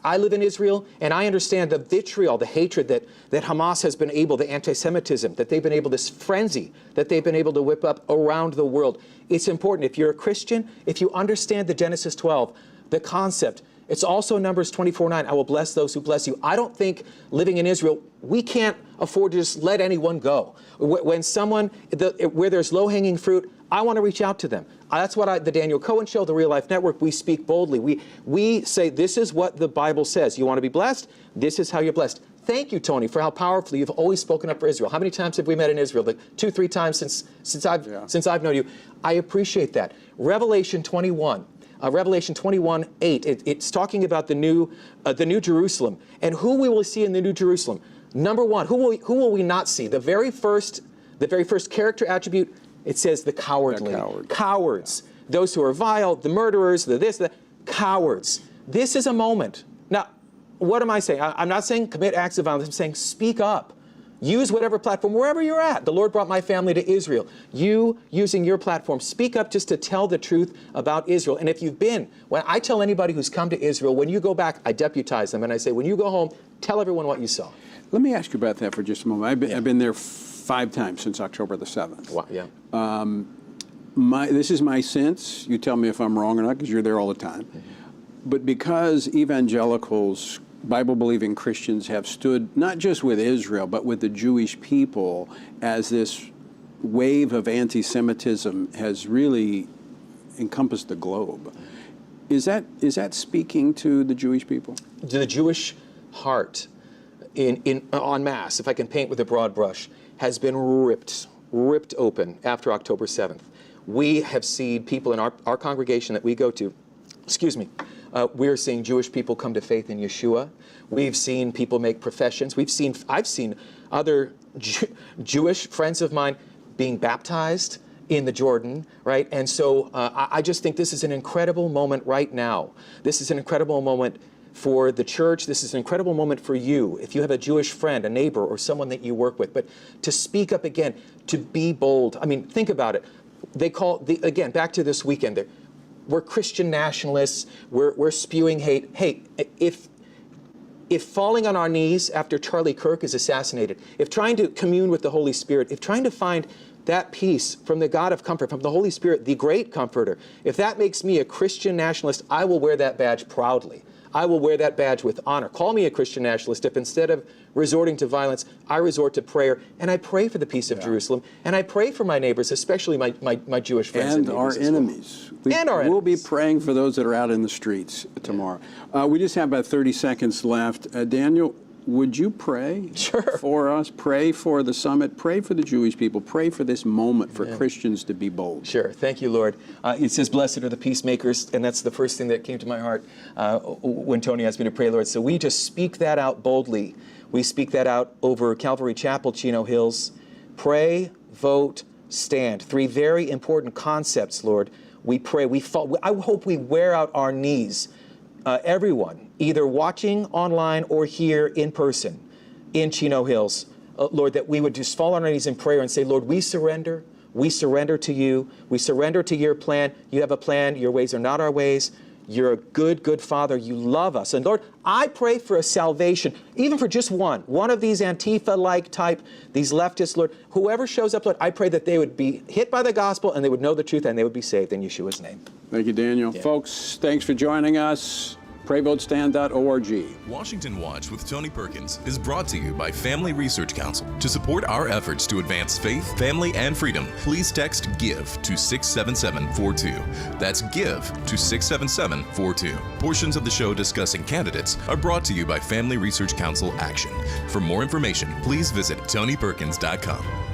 I live in Israel, and I understand the vitriol, the hatred that Hamas has been able, the anti-Semitism, that they've been able, this frenzy that they've been able to whip up around the world. It's important. If you're a Christian, if you understand the Genesis 12, the concept, it's also Numbers 24:9, I will bless those who bless you. I don't think living in Israel, we can't afford to just let anyone go. When someone, where there's low-hanging fruit, I want to reach out to them. That's what the Daniel Cohen Show, the Real Life Network, we speak boldly. We say, this is what the Bible says. You want to be blessed? This is how you're blessed. Thank you, Tony, for how powerfully you've always spoken up for Israel. How many times have we met in Israel? Like 2-3 times since I've known you. I appreciate that. Revelation 21. Revelation 21:8. It's talking about the new Jerusalem, and who we will see in the New Jerusalem. Number one, who will we not see? The very first character attribute. It says the cowardly, cowards, those who are vile, the murderers, the cowards. This is a moment. Now, what am I saying? I'm not saying commit acts of violence. I'm saying speak up. Use whatever platform, wherever you're at. The Lord brought my family to Israel. You, using your platform, speak up just to tell the truth about Israel. And if you've been, when I tell anybody who's come to Israel, when you go back, I deputize them and I say, when you go home, tell everyone what you saw. Let me ask you about that for just a moment. I've been there 5 times since October the 7th. Wow, yeah. This is my sense. You tell me if I'm wrong or not, because you're there all the time. But because evangelicals, Bible-believing Christians have stood not just with Israel, but with the Jewish people as this wave of anti-Semitism has really encompassed the globe. Is that speaking to the Jewish people? To the Jewish heart, en masse, if I can paint with a broad brush, has been ripped open after October 7th. We have seen people in our congregation that we go to, we're seeing Jewish people come to faith in Yeshua. We've seen people make professions. I've seen other Jewish friends of mine being baptized in the Jordan, right? And so I just think this is an incredible moment right now. This is an incredible moment for the church. This is an incredible moment for you, if you have a Jewish friend, a neighbor, or someone that you work with. But to speak up again, to be bold. I mean, think about it. They call, again, back to this weekend, we're Christian nationalists, we're spewing hate. Hey, if falling on our knees after Charlie Kirk is assassinated, if trying to commune with the Holy Spirit, if trying to find that peace from the God of comfort, from the Holy Spirit, the great comforter, if that makes me a Christian nationalist, I will wear that badge proudly. I will wear that badge with honor. Call me a Christian nationalist if instead of resorting to violence, I resort to prayer, and I pray for the peace of Jerusalem, and I pray for my neighbors, especially my Jewish friends and our enemies. We'll be praying for those that are out in the streets tomorrow. We just have about 30 seconds left. Daniel, would you pray for us? Pray for the summit. Pray for the Jewish people. Pray for this moment for Christians to be bold. Sure. Thank you, Lord. It says, blessed are the peacemakers, and that's the first thing that came to my heart when Tony asked me to pray, Lord. So we just speak that out boldly. We speak that out over Calvary Chapel, Chino Hills. Pray, vote, stand. 3 very important concepts, Lord. We pray. I hope we wear out our knees. Everyone, either watching online or here in person in Chino Hills, Lord, that we would just fall on our knees in prayer and say, Lord, we surrender to you, we surrender to your plan. You have a plan, your ways are not our ways. You're a good, good Father. You love us. And Lord, I pray for a salvation, even for just one of these Antifa-like type, these leftists, Lord, whoever shows up, Lord, I pray that they would be hit by the gospel and they would know the truth and they would be saved in Yeshua's name. Thank you, Daniel. Folks, thanks for joining us. PrayVoteStand.org. Washington Watch with Tony Perkins is brought to you by Family Research Council. To support our efforts to advance faith, family, and freedom, please text GIVE to 67742. That's GIVE to 67742. Portions of the show discussing candidates are brought to you by Family Research Council Action. For more information, please visit TonyPerkins.com.